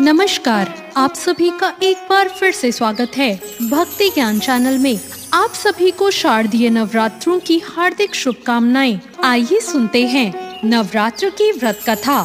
नमस्कार, आप सभी का एक बार फिर से स्वागत है भक्ति ज्ञान चैनल में। आप सभी को शारदीय नवरात्रों की हार्दिक शुभकामनाएं। आइए सुनते हैं नवरात्र की व्रत कथा।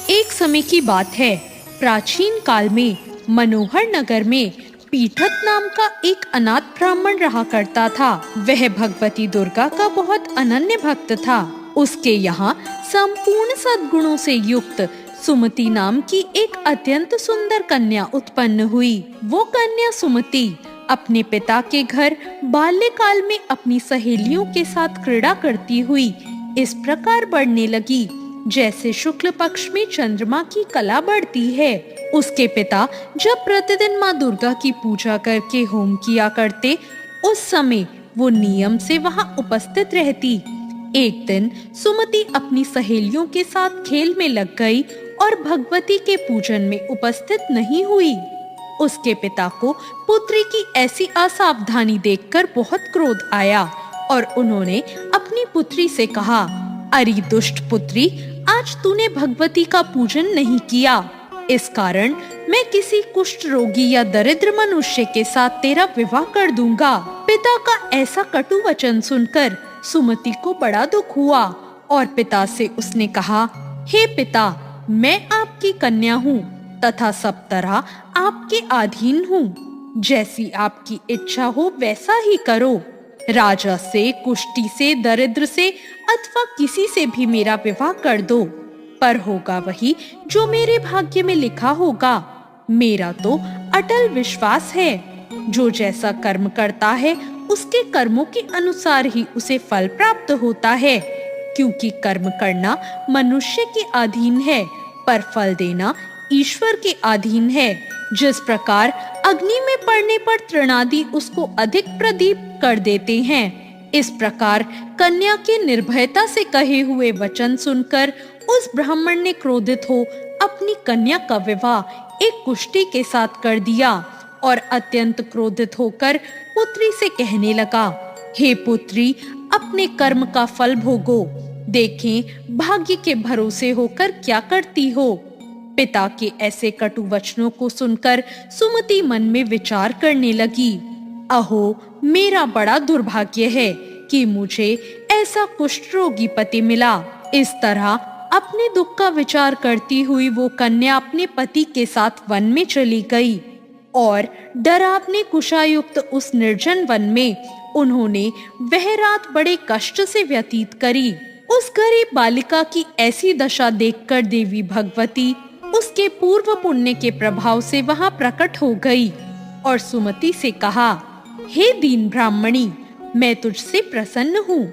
एक समय की बात है, प्राचीन काल में मनोहर नगर में पीठत नाम का एक अनाथ ब्राह्मण रहा करता था। वह भगवती दुर्गा का बहुत अनन्य भक्त था। उसके यहाँ संपूर्ण सद्गुणों से युक्त सुमति नाम की एक अत्यंत सुंदर कन्या उत्पन्न हुई। वो कन्या सुमति अपने पिता के घर बाल्यकाल में अपनी सहेलियों के साथ क्रीड़ा करती हुई इस प्रकार बढ़ने लगी जैसे शुक्ल पक्ष में चंद्रमा की कला बढ़ती है। उसके पिता जब प्रतिदिन माँ दुर्गा की पूजा करके होम किया करते, उस समय वो नियम से वहाँ उपस्थित रहती। एक दिन सुमति अपनी सहेलियों के साथ खेल में लग गई और भगवती के पूजन में उपस्थित नहीं हुई। उसके पिता को पुत्री की ऐसी असावधानी देखकर बहुत क्रोध आया और उन्होंने अपनी पुत्री से कहा, अरे दुष्ट पुत्री, आज तूने भगवती का पूजन नहीं किया। इस कारण मैं किसी कुष्ठ रोगी या दरिद्र मनुष्य के साथ तेरा विवाह कर दूंगा। पिता का ऐसा कटु वचन सुनकर सुमति को बड़ा दुख हुआ और पिता से उसने कहा, हे पिता, मैं आपकी कन्या हूँ तथा सब तरह आपके अधीन हूँ। जैसी आपकी इच्छा हो वैसा ही करो। राजा से, कुष्ठी से, दरिद्र से अथवा किसी से भी मेरा विवाह कर दो, पर होगा वही जो मेरे भाग्य में लिखा होगा। मेरा तो अटल विश्वास है, जो जैसा कर्म करता है उसके कर्मों के अनुसार ही उसे फल प्राप्त होता है। क्योंकि कर्म करना मनुष्य के अधीन है, पर फल देना ईश्वर के अधीन है। जिस प्रकार अग्नि में पड़ने पर तृणादि उसको अधिक प्रदीप कर देते हैं, इस प्रकार कन्या के निर्भयता से कहे हुए वचन सुनकर उस ब्राह्मण ने क्रोधित हो अपनी कन्या का विवाह एक कुष्ठी के साथ कर दिया और अत्यंत क्रोधित होकर पुत्री से कहने लगा, हे पुत्री, अपने कर्म का फल भोगो। देखें भाग्य के भरोसे होकर क्या करती हो। पिता के ऐसे कटु वचनों को सुनकर सुमति मन में विचार करने लगी, अहो, मेरा बड़ा दुर्भाग्य है कि मुझे ऐसा कुष्ठ रोगी पति मिला। इस तरह अपने दुख का विचार करती हुई वो कन्या अपने पति के साथ वन में चली गई और डरावने कुशायुक्त उस निर्जन वन में उन्होंने वह रात बड़े कष्ट से व्यतीत करी। उस गरीब बालिका की ऐसी दशा देखकर देवी भगवती उसके पूर्व पुण्य के प्रभाव से वहां प्रकट हो गई और सुमति से कहा, हे दीन ब्राह्मणी, मैं तुझसे प्रसन्न हूँ।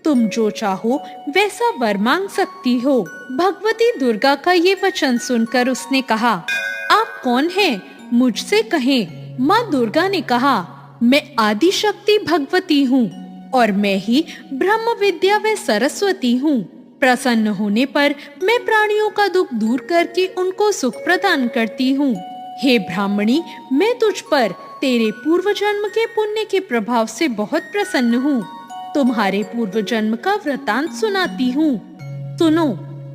तुम जो चाहो वैसा वर मांग सकती हो। भगवती दुर्गा का ये वचन सुनकर उसने कहा, आप कौन हैं? मुझसे कहें। माँ दुर्गा ने कहा, मैं आदि शक्ति भगवती हूँ और मैं ही ब्रह्म विद्या व सरस्वती हूँ। प्रसन्न होने पर मैं प्राणियों का दुख दूर करके उनको सुख प्रदान करती हूँ। हे ब्राह्मणी, मैं तुझ पर तेरे पूर्व जन्म के पुण्य के प्रभाव से बहुत प्रसन्न हूँ। तुम्हारे पूर्व जन्म का वृतांत सुनाती हूँ। सुनो,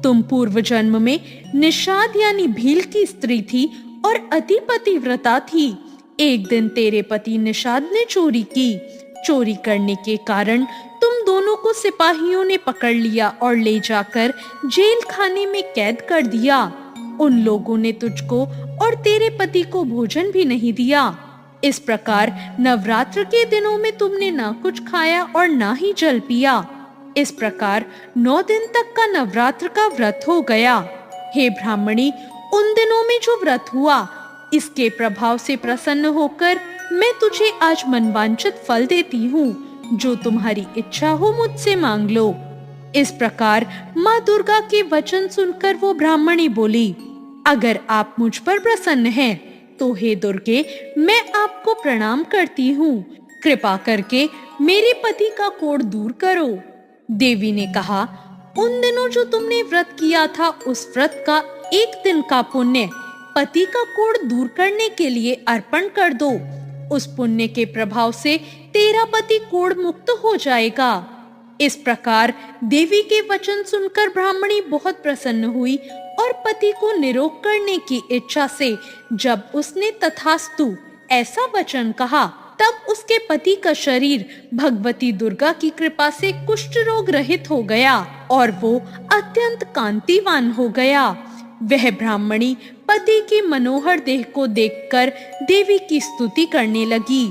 तुम पूर्व जन्म में निषाद यानी भील की स्त्री थी और अति पतिव्रता थी। एक दिन तेरे पति निषाद ने चोरी की। चोरी करने के कारण तुम दोनों को सिपाहियों ने पकड़ लिया और ले जाकर जेल खाने में कैद कर दिया। उन लोगों ने तुझको और तेरे पति को भोजन भी नहीं दिया। इस प्रकार नवरात्र के दिनों में तुमने ना कुछ खाया और ना ही जल पिया। इस प्रकार 9 दिन तक का नवरात्र का व्रत हो गया। हे ब्राह्मणी, उन दिनों में जो व्रत हुआ, इसके प्रभाव से प्रसन्न होकर मैं तुझे आज मनवांछित फल देती हूँ। जो तुम्हारी इच्छा हो मुझसे मांग लो। इस प्रकार माँ दुर्गा के वचन सुनकर वो ब्राह्मणी बोली, अगर आप मुझ पर प्रसन्न हैं, तो हे दुर्गे, मैं आपको प्रणाम करती हूँ। कृपा करके मेरे पति का कोढ़ दूर करो। देवी ने कहा, उन दिनों जो तुमने व्रत किया था, उस व्रत का एक दिन का पुण्य पति का कोढ़ दूर करने के लिए अर्पण कर दो। उस पुण्य के प्रभाव से तेरा पति कोढ़ मुक्त हो जाएगा। इस प्रकार देवी के वचन सुनकर ब्राह्मणी बहुत प्रसन्न हुई और पति को निरोग करने की इच्छा से जब उसने तथास्तु ऐसा वचन कहा, तब उसके पति का शरीर भगवती दुर्गा की कृपा से कुष्ठ रोग रहित हो गया और वो अत्यंत कांतिवान हो गया। वह ब्राह्मणी पति की मनोहर देह को देखकर देवी की स्तुति करने लगी।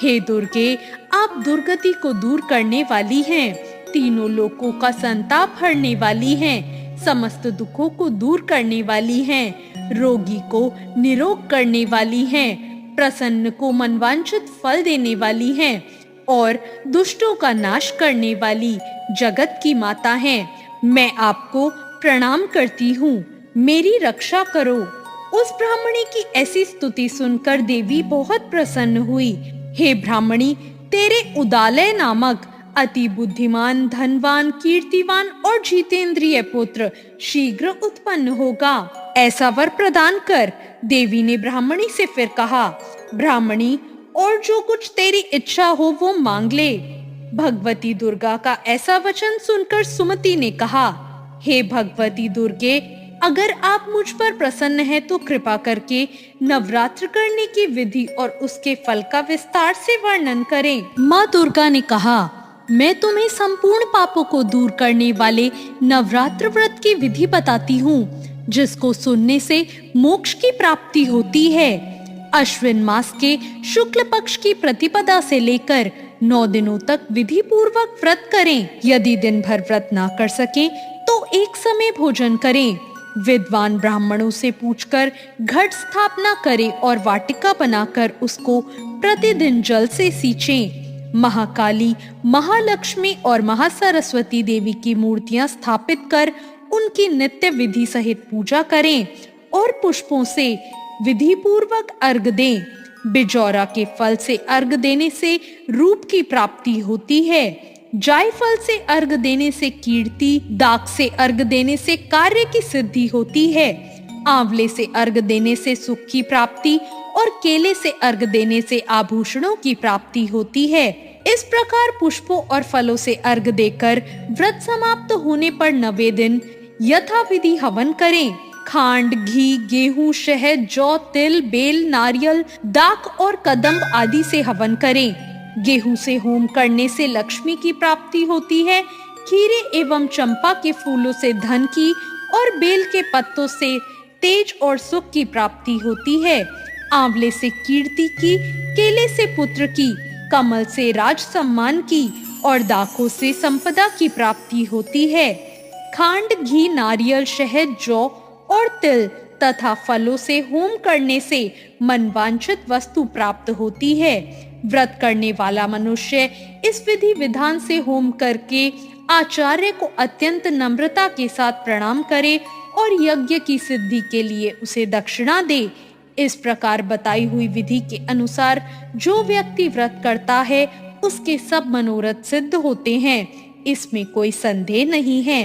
हे दुर्गे, आप दुर्गति को दूर करने वाली हैं, तीनों लोकों का संताप हरने वाली हैं, समस्त दुखों को दूर करने वाली हैं, रोगी को निरोग करने वाली हैं, प्रसन्न को मनवांछित फल देने वाली हैं और दुष्टों का नाश करने वाली जगत की माता हैं। मैं आपको प्रणाम करती हूँ, मेरी रक्षा करो। उस ब्राह्मणी की ऐसी स्तुति सुनकर देवी बहुत प्रसन्न हुई। हे ब्राह्मणी, तेरे उदालय नामक अति बुद्धिमान, धनवान, कीर्तिवान और जितेंद्रिय पुत्र शीघ्र उत्पन्न होगा, ऐसा वर प्रदान कर। देवी ने ब्राह्मणी से फिर कहा, ब्राह्मणी, और जो कुछ तेरी इच्छा हो वो मांग ले। भगवती दुर्गा का ऐसा वचन सुनकर सुमति ने कहा, हे भगवती दुर्गे, अगर आप मुझ पर प्रसन्न हैं तो कृपा करके नवरात्र करने की विधि और उसके फल का विस्तार से वर्णन करें। माँ दुर्गा ने कहा, मैं तुम्हें संपूर्ण पापों को दूर करने वाले नवरात्र व्रत की विधि बताती हूँ, जिसको सुनने से मोक्ष की प्राप्ति होती है। अश्विन मास के शुक्ल पक्ष की प्रतिपदा से लेकर 9 दिनों तक विधि पूर्वक व्रत करें। यदि दिन भर व्रत ना कर सकें तो एक समय भोजन करें। विद्वान ब्राह्मणों से पूछकर घट स्थापना करें और वाटिका बनाकर उसको प्रतिदिन जल से सींचें। महाकाली, महालक्ष्मी और महासरस्वती देवी की मूर्तियां स्थापित कर उनकी नित्य विधि सहित पूजा करें और पुष्पों से विधि पूर्वक अर्घ दें। बिजौरा के फल से अर्घ देने से रूप की प्राप्ति होती है। जायफल से अर्घ देने से कीर्ति, दाख से अर्घ देने से कार्य की सिद्धि होती है, आंवले से अर्घ देने से सुख की प्राप्ति और केले से अर्घ देने से आभूषणों की प्राप्ति होती है। इस प्रकार पुष्पों और फलों से अर्घ देकर व्रत समाप्त होने पर 9वें दिन यथाविधि हवन करें। खांड, घी, गेहूं, शहद, जौ, तिल, बेल, नारियल, दाख और कदम्ब आदि से हवन करें। गेहूं से होम करने से लक्ष्मी की प्राप्ति होती है। खीरे एवं चंपा के फूलों से धन की और बेल के पत्तों से तेज और सुख की प्राप्ति होती है। आंवले से कीर्ति की, केले से पुत्र की, कमल से राज सम्मान की और दाखों से संपदा की प्राप्ति होती है। खांड, घी, नारियल, शहद, जौ और तिल तथा फलों से होम करने से मनवांछित वस्तु प्राप्त होती है। व्रत करने वाला मनुष्य इस विधि विधान से होम करके आचार्य को अत्यंत नम्रता के साथ प्रणाम करे और यज्ञ की सिद्धि के लिए उसे दक्षिणा दे। इस प्रकार बताई हुई विधि के अनुसार जो व्यक्ति व्रत करता है उसके सब मनोरथ सिद्ध होते हैं, इसमें कोई संदेह नहीं है।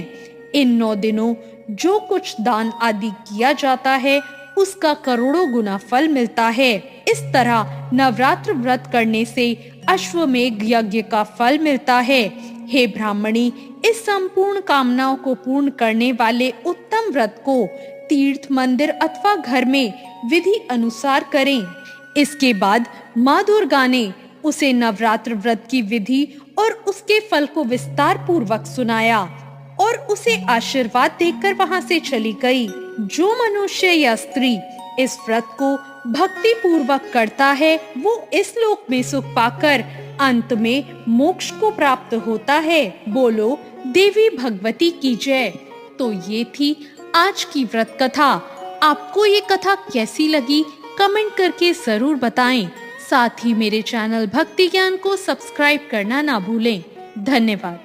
इन 9 दिनों जो कुछ दान आदि किया जाता है उसका करोड़ों गुना फल मिलता है। इस तरह नवरात्र व्रत करने से अश्वमेघ यज्ञ का फल मिलता है। हे ब्राह्मणी, इस संपूर्ण कामनाओं को पूर्ण करने वाले उत्तम व्रत को तीर्थ, मंदिर अथवा घर में विधि अनुसार करें। इसके बाद माँ दुर्गा ने उसे नवरात्र व्रत की विधि और उसके फल को विस्तार पूर्वक सुनाया और उसे आशीर्वाद देकर वहां से चली गई। जो मनुष्य या स्त्री इस व्रत को भक्ति पूर्वक करता है वो इस लोक में सुख पाकर अंत में मोक्ष को प्राप्त होता है। बोलो देवी भगवती की जय। तो ये थी आज की व्रत कथा। आपको ये कथा कैसी लगी कमेंट करके जरूर बताएं। साथ ही मेरे चैनल भक्ति ज्ञान को सब्सक्राइब करना ना भूलें। धन्यवाद।